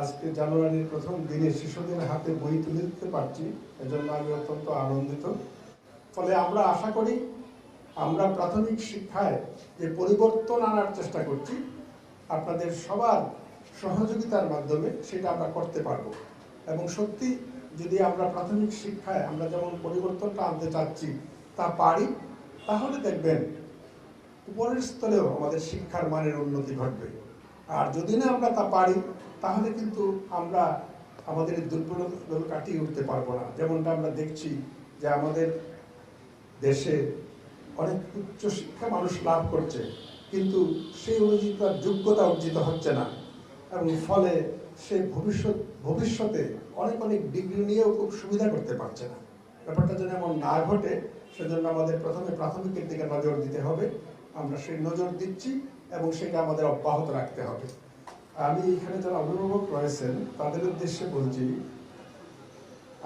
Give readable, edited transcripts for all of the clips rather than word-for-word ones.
আজকে জানুয়ারির প্রথম দিনে শিশুদের হাতে বই তুলে দিতে পারছি, এজন্য আমি অত্যন্ত আনন্দিত। ফলে আমরা আশা করি আমরা প্রাথমিক শিক্ষায় যে পরিবর্তন আনার চেষ্টা করছি আপনাদের সবার সহযোগিতার মাধ্যমে সেটা আমরা করতে পারবো। এবং সত্যি যদি আমরা প্রাথমিক শিক্ষায় আমরা যেমন পরিবর্তনটা আনতে চাচ্ছি তা পারি, তাহলে দেখবেন উপরের স্তরেও আমাদের শিক্ষার মানের উন্নতি ঘটবে। আর যদি না আমরা তা পারি, তাহলে কিন্তু আমরা আমাদের দুর্বলতাগুলো কাটিয়ে উঠতে পারবো না। যেমনটা আমরা দেখছি যে আমাদের দেশে অনেক উচ্চ শিক্ষা মানুষ লাভ করছে, কিন্তু সেই অনুযায়ী তার যোগ্যতা অর্জিত হচ্ছে না, এবং ফলে সে ভবিষ্যতে অনেক ডিগ্রি নিয়েও খুব সুবিধা করতে পারছে না। ব্যাপারটা যেন এমন না ঘটে, সেজন্য আমাদের প্রথমে প্রাথমিকের দিকে নজর দিতে হবে। আমরা সেই নজর দিচ্ছি এবং সেটা আমাদের অব্যাহত রাখতে হবে। আমি এখানে যারা অভিভাবক রয়েছেন তাদের উদ্দেশ্যে বলছি,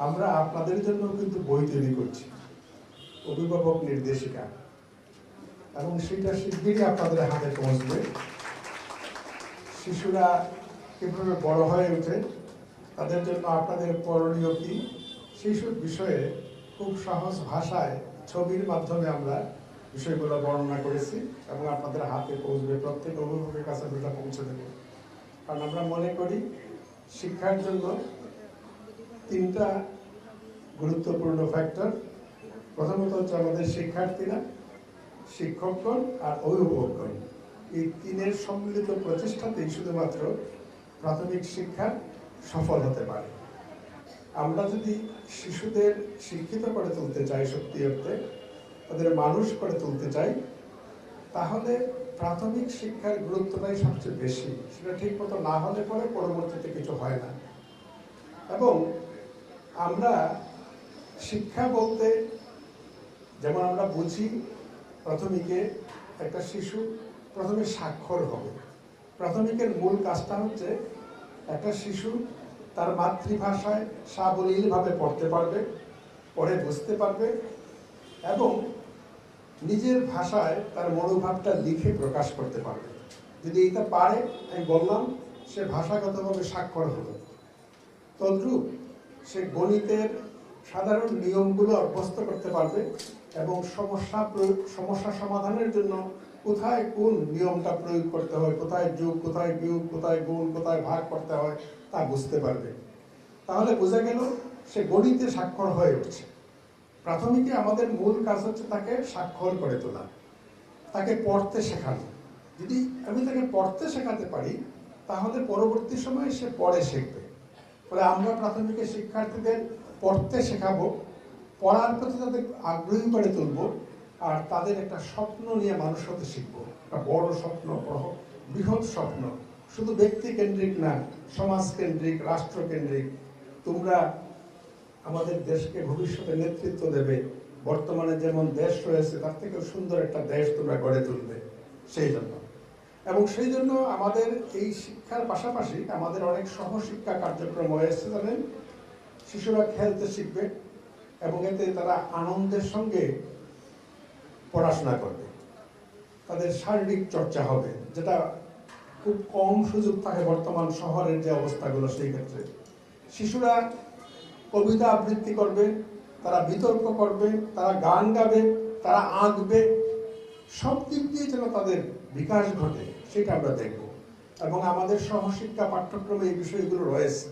আমরা আপনাদের জন্য কিন্তু বই তৈরি করছি, অভিভাবক নির্দেশিকা, এবং সেটা শিগগিরই আপনাদের হাতে পৌঁছবে। শিশুরা কিভাবে বড় হয়ে ওঠে, তাদের জন্য আপনাদের করণীয় কি, সেই সব বিষয়ে খুব সহজ ভাষায় ছবির মাধ্যমে আমরা বিষয়গুলো বর্ণনা করেছি এবং আপনাদের হাতে পৌঁছবে। প্রত্যেক অভিভাবকের কাছে এটা পৌঁছে দেব। কারণ আমরা মনে করি শিক্ষার জন্য তিনটা গুরুত্বপূর্ণ ফ্যাক্টর। প্রথমত হচ্ছে আমাদের শিক্ষার্থীরা, শিক্ষকগণ আর অভিভাবকগণ। এই তিনের সম্মিলিত প্রচেষ্টাতেই শুধুমাত্র প্রাথমিক শিক্ষা সফল হতে পারে। আমরা যদি শিশুদের শিক্ষিত করে তুলতে চাই, সত্যি অর্থে তাদের মানুষ করে তুলতে চাই, তাহলে প্রাথমিক শিক্ষার গুরুত্বটাই সবচেয়ে বেশি। সেটা ঠিক মতো না হলে পরে পরবর্তীতে কিছু হয় না। এবং আমরা শিক্ষা বলতে যেমন আমরা বুঝি, প্রাথমিকে একটা শিশু প্রথমে স্বাক্ষর হবে। প্রাথমিকের মূল কাজটা হচ্ছে একটা শিশু তার মাতৃভাষায় সাবলীলভাবে পড়তে পারবে, পড়ে বুঝতে পারবে এবং নিজের ভাষায় তার মনোভাবটা লিখে প্রকাশ করতে পারবে। যদি এটা পারে, আমি বললাম, সে ভাষাগতভাবে স্বাক্ষর হলো। তদ্রূপ সে গণিতের সাধারণ নিয়মগুলো অভ্যস্ত করতে পারবে এবং সমস্যা সমাধানের জন্য কোথায় কোন নিয়মটা প্রয়োগ করতে হয়, কোথায় যোগ, কোথায় বিয়োগ, কোথায় গুণ, কোথায় ভাগ করতে হয় তা বুঝতে পারবে। তাহলে বোঝা গেল সে গণিতে স্বাক্ষর হয়ে উঠছে। প্রাথমিকে আমাদের মূল কাজ হচ্ছে তাকে স্বাক্ষর করে তোলা, তাকে পড়তে শেখানো। যদি আমি তাকে পড়তে শেখাতে পারি, তাহলে পরবর্তী সময়ে সে পড়ে শিখবে। ফলে আমরা প্রাথমিকের শিক্ষার্থীদের পড়তে শেখাবো, পড়ার প্রতি তাদের আগ্রহী করে তুলব, আর তাদের একটা স্বপ্ন নিয়ে মানুষ হতে শিখবো। একটা বড় স্বপ্ন, বৃহৎ স্বপ্ন, শুধু ব্যক্তি কেন্দ্রিক না, সমাজ কেন্দ্রিক, রাষ্ট্র কেন্দ্রিক। তোমরা আমাদের দেশকে ভবিষ্যতে নেতৃত্ব দেবে, বর্তমানে যেমন দেশ রয়েছে তার থেকেও সুন্দর একটা দেশ তোমরা গড়ে তুলবে। সেই জন্য এবং সেই জন্য আমাদের এই শিক্ষার পাশাপাশি আমাদের অনেক সহশিক্ষা কার্যক্রম হয়েছে। জানেন, শিশুরা খেলতে শিখবে এবং এতে তারা আনন্দের সঙ্গে পড়াশোনা করবে, তাদের শারীরিক চর্চা হবে, যেটা খুব কম সুযোগ থাকে বর্তমান শহরের যে অবস্থাগুলো। সেই ক্ষেত্রে শিশুরা কবিতা আবৃত্তি করবে, তারা বিতর্ক করবে, তারা গান গাবে, তারা আঁকবে। সব দিক দিয়ে যেন তাদের বিকাশ ঘটে, সেটা আমরা দেখব। এবং আমাদের সহশিক্ষা পাঠ্যক্রমে এই বিষয়গুলো রয়েছে।